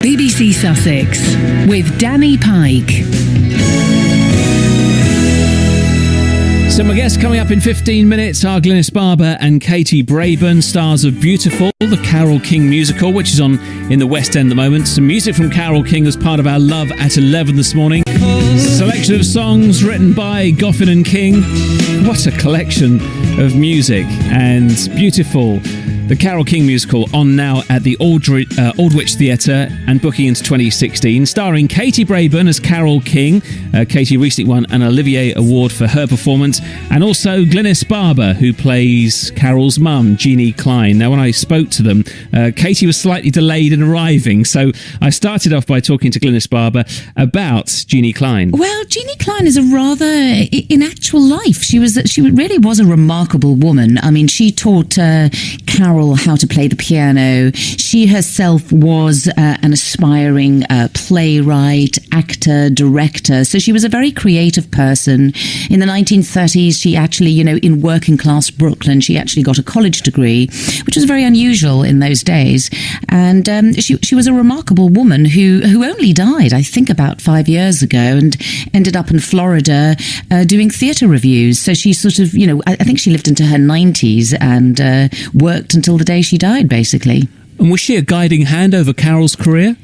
BBC Sussex with Danny Pike. So my guests coming up in 15 minutes are Glynis Barber and Katie Brayben, stars of Beautiful, the Carole King musical, which is on in the West End at the moment. Some music from Carole King as part of our Love at 11 this morning. Selection of songs written by Goffin and King. What a collection of music. And Beautiful, the Carole King musical, on now at the Aldwych Theatre and booking into 2016, starring Katie Brayben as Carole King. Katie recently won an Olivier Award for her performance, and also Glynis Barber, who plays Carole's mum, Jeannie Klein. Now, when I spoke to them, Katie was slightly delayed in arriving, so I started off by talking to Glynis Barber about Jeannie Klein. Well, Jeannie Klein is a rather, in actual life, she really was a remarkable woman. I mean, she taught Carole how to play the piano. She herself was an aspiring playwright, actor, director. So she was a very creative person. In the 1930s, she actually, in working class Brooklyn, she actually got a college degree, which was very unusual in those days. And she was a remarkable woman who only died, I think, about 5 years ago, and ended up in Florida doing theatre reviews. So she sort of, I think she lived into her 90s and worked until the day she died, basically. And was she a guiding hand over Carole's career?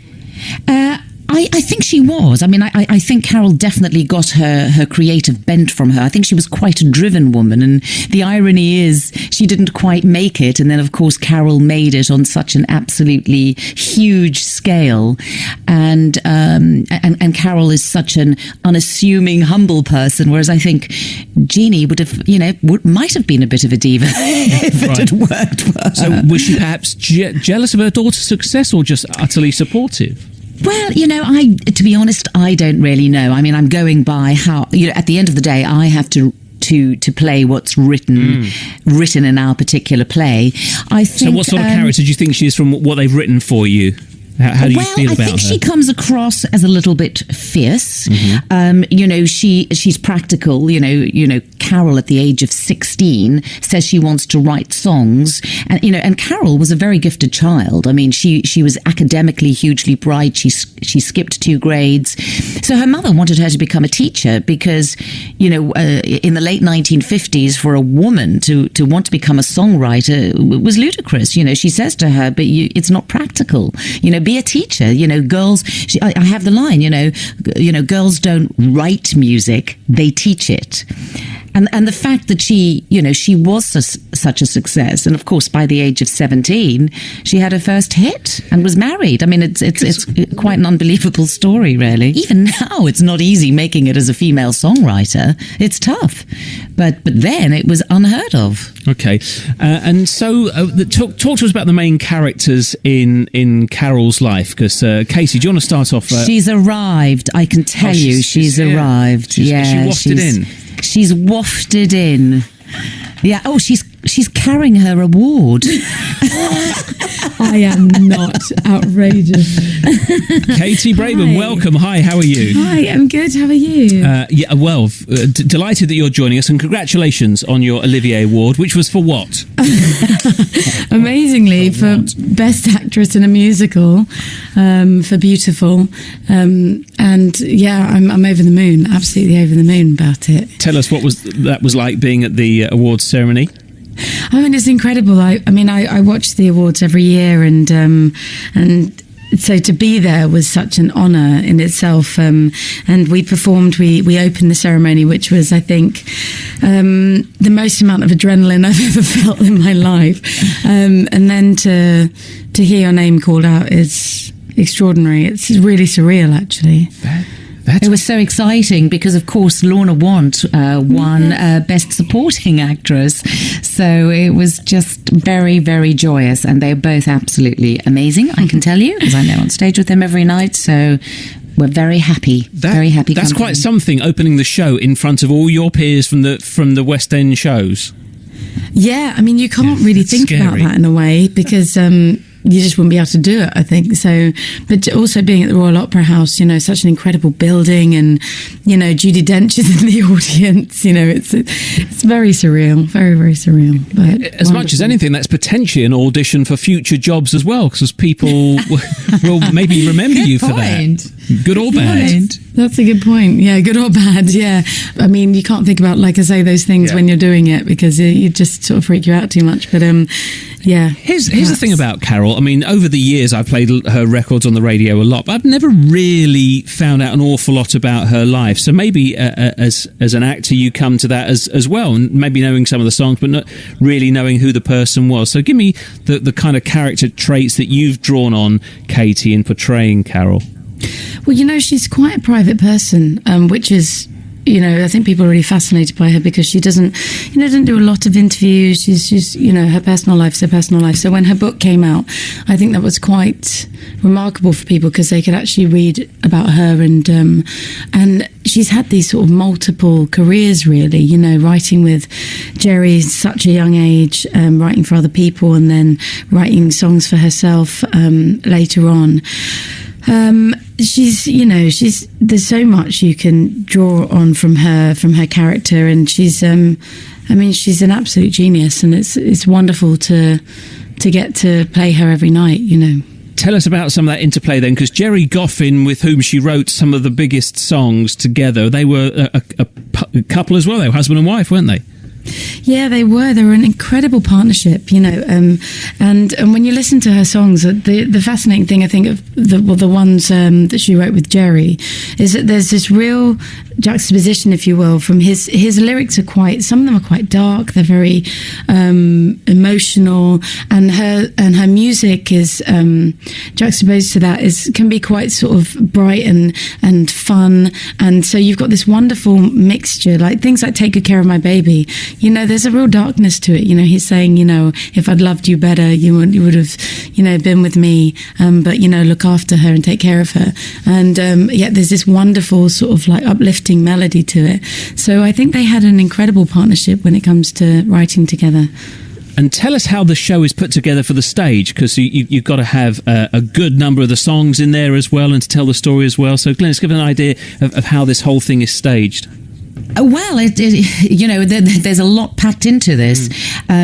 I think she was. I mean, I think Carole definitely got her creative bent from her. I think she was quite a driven woman, and the irony is she didn't quite make it, and then of course Carole made it on such an absolutely huge scale. And Carole is such an unassuming, humble person, whereas I think Jeannie would have, might have been a bit of a diva if it had worked for her. So was she perhaps jealous of her daughter's success, or just utterly supportive? Well, to be honest, I don't really know. I mean, I'm going by how, at the end of the day, I have to play what's written in our particular play. I think. So what sort of character do you think she is from what they've written for you? How do you feel about her? I think she comes across as a little bit fierce. Mm-hmm. She's practical. Carole at the age of 16 says she wants to write songs, and Carole was a very gifted child. I mean, she was academically hugely bright. She skipped 2 grades. So her mother wanted her to become a teacher because, in the late 1950s, for a woman to want to become a songwriter was ludicrous. She says to her, but it's not practical. Be a teacher. Girls. I have the line. Girls don't write music; they teach it. And the fact that she was such a success, and of course by the age of 17 she had her first hit and was married. I mean, it's quite an unbelievable story, really. Even now, it's not easy making it as a female songwriter. It's tough, but then it was unheard of. Okay, and so talk to us about the main characters in Carole's life, because Katie, do you want to start off? She's arrived. I can tell you, she's arrived. She wafted in. She's wafted in. Yeah. Oh, she's carrying her award. I am not outrageous. Katie Brayben, welcome. Hi, how are you? Hi, I'm good. How are you? Delighted that you're joining us, and congratulations on your Olivier Award, which was for what? Amazingly, for Best Actress in a Musical, for Beautiful. And yeah, I'm over the moon, absolutely over the moon about it. Tell us what that was like being at the awards ceremony. I mean, it's incredible. I watch the awards every year, and so to be there was such an honour in itself. And we performed. We opened the ceremony, which was, I think, the most amount of adrenaline I've ever felt in my life. And then to hear your name called out is extraordinary. It's really surreal, actually. It was so exciting because, of course, Lorna Want won Best Supporting Actress. So it was just very, very joyous. And they're both absolutely amazing, I can tell you, because I'm there on stage with them every night. So we're very happy. Very happy. That's quite something, opening the show in front of all your peers from the West End shows. Yeah, I mean, you can't really think about that in a way because you just wouldn't be able to do it, I think. So, but also being at the Royal Opera House, you know, such an incredible building, and, you know, Judi Dench is in the audience, you know, it's very surreal, very, very surreal. But as wonderful. Much as anything, that's potentially an audition for future jobs as well, because people will maybe remember you for that. Good or bad. That's a good point. Yeah, good or bad. Yeah. I mean, you can't think about, like I say, those things when you're doing it, because you just sort of freak you out too much. But yeah. Here's the thing about Carol. I mean, over the years, I've played her records on the radio a lot, but I've never really found out an awful lot about her life. So maybe as an actor, you come to that as well, and maybe knowing some of the songs, but not really knowing who the person was. So give me the kind of character traits that you've drawn on, Katie, in portraying Carol. Well, you know, she's quite a private person, which is, you know, I think people are really fascinated by her, because she doesn't do a lot of interviews. She's you know, her personal life's her personal life. So when her book came out, I think that was quite remarkable for people, because they could actually read about her, and she's had these sort of multiple careers, really, you know, writing with Jerry at such a young age, writing for other people, and then writing songs for herself later on. There's so much you can draw on from her character, and she's she's an absolute genius, and it's wonderful to get to play her every night, you know. Tell us about some of that interplay then, because Jerry Goffin, with whom she wrote some of the biggest songs together, they were a couple as well. They were husband and wife, weren't they? Yeah, they were. They were an incredible partnership, you know. And when you listen to her songs, the fascinating thing, I think, of the ones that she wrote with Jerry, is that there's this real juxtaposition, if you will, from his lyrics are some of them are quite dark. They're very emotional, and her music is juxtaposed to that can be quite sort of bright and fun. And so you've got this wonderful mixture, like things like "Take Good Care of My Baby." You know, there's a real darkness to it. You know, he's saying, you know, if I'd loved you better, you would have, you know, been with me. But, you know, look after her and take care of her. And yet there's this wonderful sort of like uplifting melody to it. So I think they had an incredible partnership when it comes to writing together. And tell us how the show is put together for the stage, because you've got to have a good number of the songs in there as well, and to tell the story as well. So, Glynis, give an idea of how this whole thing is staged. Well, you know, there's a lot packed into this,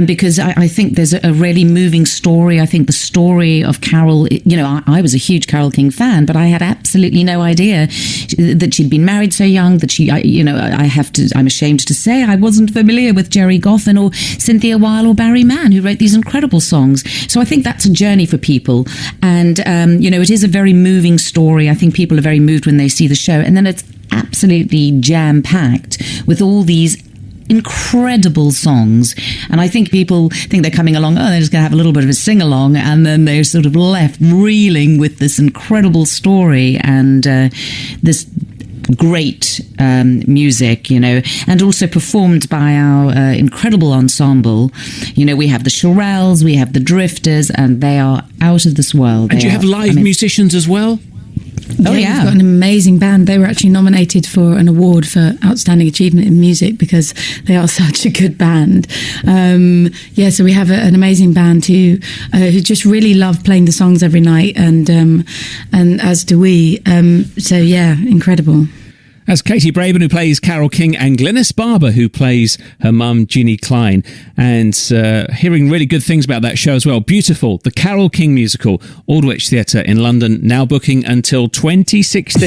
because I think there's a really moving story. I think the story of Carol, you know, I was a huge Carole King fan, but I had absolutely no idea that she'd been married so young, that I'm ashamed to say I wasn't familiar with Jerry Goffin or Cynthia Weil or Barry Mann, who wrote these incredible songs. So I think that's a journey for people. And, you know, it is a very moving story. I think people are very moved when they see the show. And then it's absolutely jam-packed with all these incredible songs, and I think people think they're coming along, they're just going to have a little bit of a sing-along, and then they're sort of left reeling with this incredible story and this great music, you know, and also performed by our incredible ensemble. You know, we have the Shirelles, we have the Drifters, and they are out of this world. And you have live musicians as well? Yeah, we've got an amazing band. They were actually nominated for an award for Outstanding Achievement in Music because they are such a good band. So we have an amazing band who just really love playing the songs every night, and as do we. So yeah, incredible. That's Katie Brayben, who plays Carole King, and Glynis Barber, who plays her mum, Ginny Klein. And hearing really good things about that show as well. Beautiful, the Carole King musical, Aldwych Theatre in London, now booking until 2016.